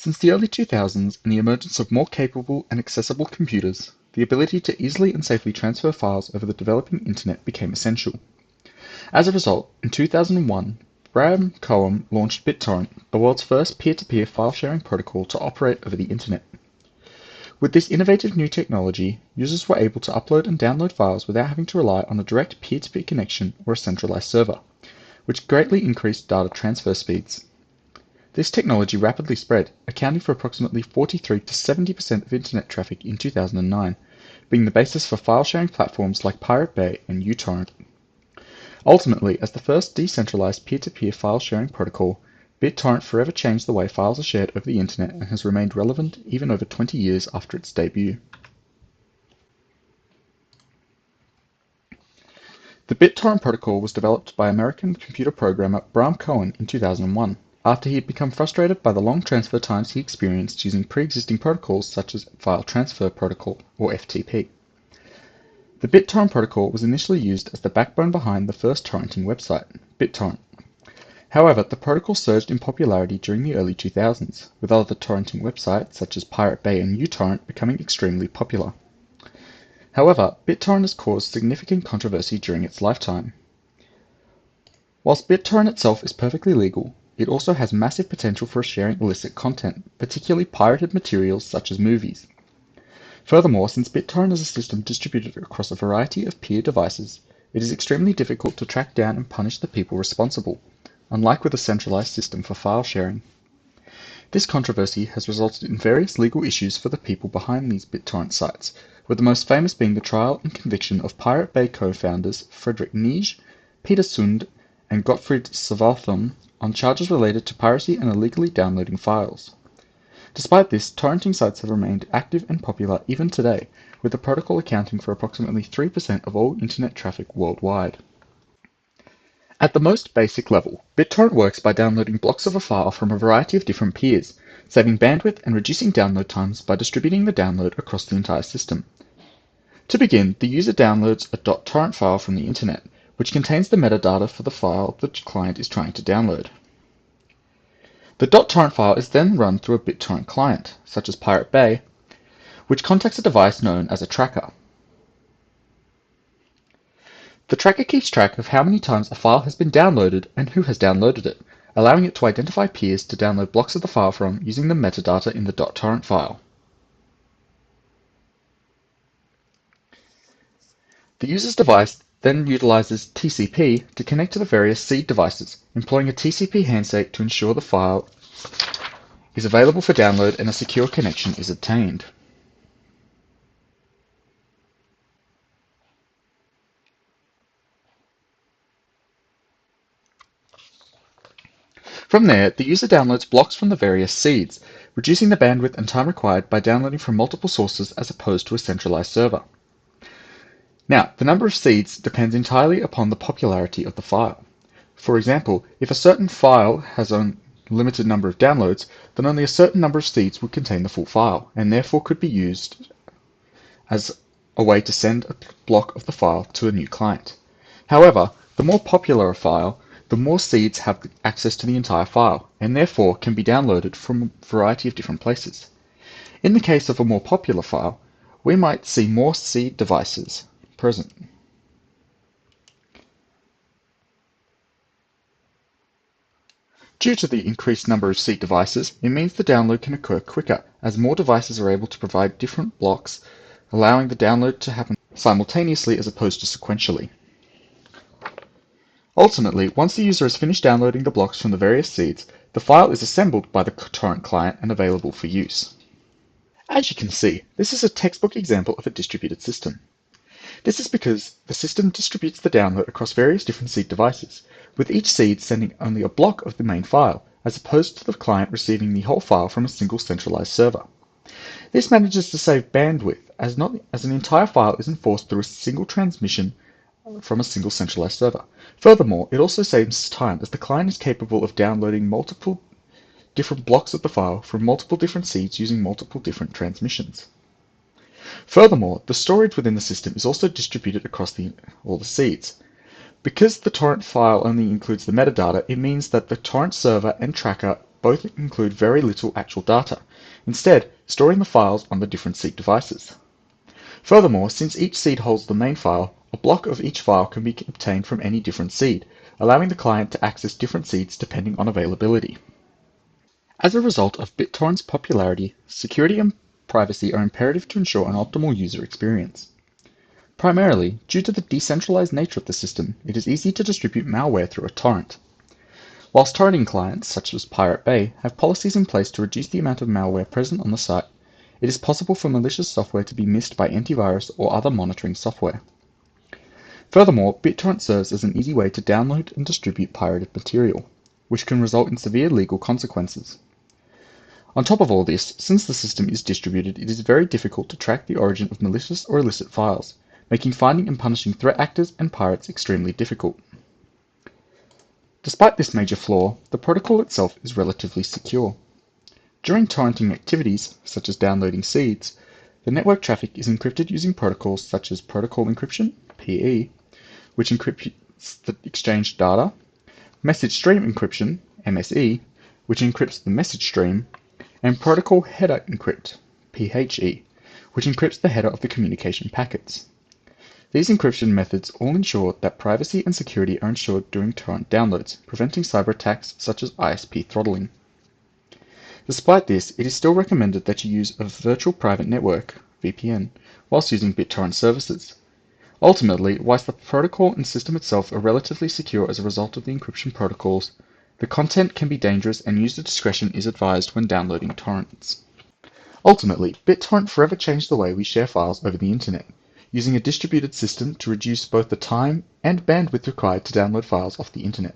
Since the early 2000s and the emergence of more capable and accessible computers, the ability to easily and safely transfer files over the developing internet became essential. As a result, in 2001, Bram Cohen launched BitTorrent, the world's first peer-to-peer file-sharing protocol to operate over the internet. With this innovative new technology, users were able to upload and download files without having to rely on a direct peer-to-peer connection or a centralized server, which greatly increased data transfer speeds. This technology rapidly spread, accounting for approximately 43 to 70% of internet traffic in 2009, being the basis for file-sharing platforms like Pirate Bay and uTorrent. Ultimately, as the first decentralized peer-to-peer file-sharing protocol, BitTorrent forever changed the way files are shared over the internet and has remained relevant even over 20 years after its debut. The BitTorrent protocol was developed by American computer programmer Bram Cohen in 2001, after he had become frustrated by the long transfer times he experienced using pre-existing protocols such as File Transfer Protocol, or FTP. The BitTorrent protocol was initially used as the backbone behind the first torrenting website, BitTorrent. However, the protocol surged in popularity during the early 2000s, with other torrenting websites such as Pirate Bay and uTorrent becoming extremely popular. However, BitTorrent has caused significant controversy during its lifetime. Whilst BitTorrent itself is perfectly legal, it also has massive potential for sharing illicit content, particularly pirated materials such as movies. Furthermore, since BitTorrent is a system distributed across a variety of peer devices, it is extremely difficult to track down and punish the people responsible, unlike with a centralized system for file sharing. This controversy has resulted in various legal issues for the people behind these BitTorrent sites, with the most famous being the trial and conviction of Pirate Bay co-founders Frederick Nige, Peter Sund, and Gottfried Savathun on charges related to piracy and illegally downloading files. Despite this, torrenting sites have remained active and popular even today, with the protocol accounting for approximately 3% of all internet traffic worldwide. At the most basic level, BitTorrent works by downloading blocks of a file from a variety of different peers, saving bandwidth and reducing download times by distributing the download across the entire system. To begin, the user downloads a .torrent file from the internet, which contains the metadata for the file the client is trying to download. The .torrent file is then run through a BitTorrent client, such as Pirate Bay, which contacts a device known as a tracker. The tracker keeps track of how many times a file has been downloaded and who has downloaded it, allowing it to identify peers to download blocks of the file from using the metadata in the .torrent file. The user's device then utilizes TCP to connect to the various seed devices, employing a TCP handshake to ensure the file is available for download and a secure connection is obtained. From there, the user downloads blocks from the various seeds, reducing the bandwidth and time required by downloading from multiple sources as opposed to a centralized server. Now, the number of seeds depends entirely upon the popularity of the file. For example, if a certain file has a limited number of downloads, then only a certain number of seeds would contain the full file, and therefore could be used as a way to send a block of the file to a new client. However, the more popular a file, the more seeds have access to the entire file, and therefore can be downloaded from a variety of different places. In the case of a more popular file, we might see more seed devices present. Due to the increased number of seed devices, it means the download can occur quicker, as more devices are able to provide different blocks, allowing the download to happen simultaneously as opposed to sequentially. Ultimately, once the user has finished downloading the blocks from the various seeds, the file is assembled by the torrent client and available for use. As you can see, this is a textbook example of a distributed system. This is because the system distributes the download across various different seed devices, with each seed sending only a block of the main file, as opposed to the client receiving the whole file from a single centralized server. This manages to save bandwidth, as an entire file is enforced through a single transmission from a single centralized server. Furthermore, it also saves time, as the client is capable of downloading multiple different blocks of the file from multiple different seeds using multiple different transmissions. Furthermore, the storage within the system is also distributed across all the seeds. Because the torrent file only includes the metadata, it means that the torrent server and tracker both include very little actual data, instead storing the files on the different seed devices. Furthermore, since each seed holds the main file, a block of each file can be obtained from any different seed, allowing the client to access different seeds depending on availability. As a result of BitTorrent's popularity, security and privacy are imperative to ensure an optimal user experience. Primarily, due to the decentralized nature of the system, it is easy to distribute malware through a torrent. Whilst torrenting clients, such as Pirate Bay, have policies in place to reduce the amount of malware present on the site, it is possible for malicious software to be missed by antivirus or other monitoring software. Furthermore, BitTorrent serves as an easy way to download and distribute pirated material, which can result in severe legal consequences. On top of all this, since the system is distributed, it is very difficult to track the origin of malicious or illicit files, making finding and punishing threat actors and pirates extremely difficult. Despite this major flaw, the protocol itself is relatively secure. During torrenting activities, such as downloading seeds, the network traffic is encrypted using protocols such as protocol encryption, PE, which encrypts the exchanged data, message stream encryption, MSE, which encrypts the message stream, and protocol header encrypt, PHE, which encrypts the header of the communication packets. These encryption methods all ensure that privacy and security are ensured during torrent downloads, preventing cyber attacks such as ISP throttling. Despite this, it is still recommended that you use a virtual private network, VPN, whilst using BitTorrent services. Ultimately, whilst the protocol and system itself are relatively secure as a result of the encryption protocols, the content can be dangerous and user discretion is advised when downloading torrents. Ultimately, BitTorrent forever changed the way we share files over the internet, using a distributed system to reduce both the time and bandwidth required to download files off the internet.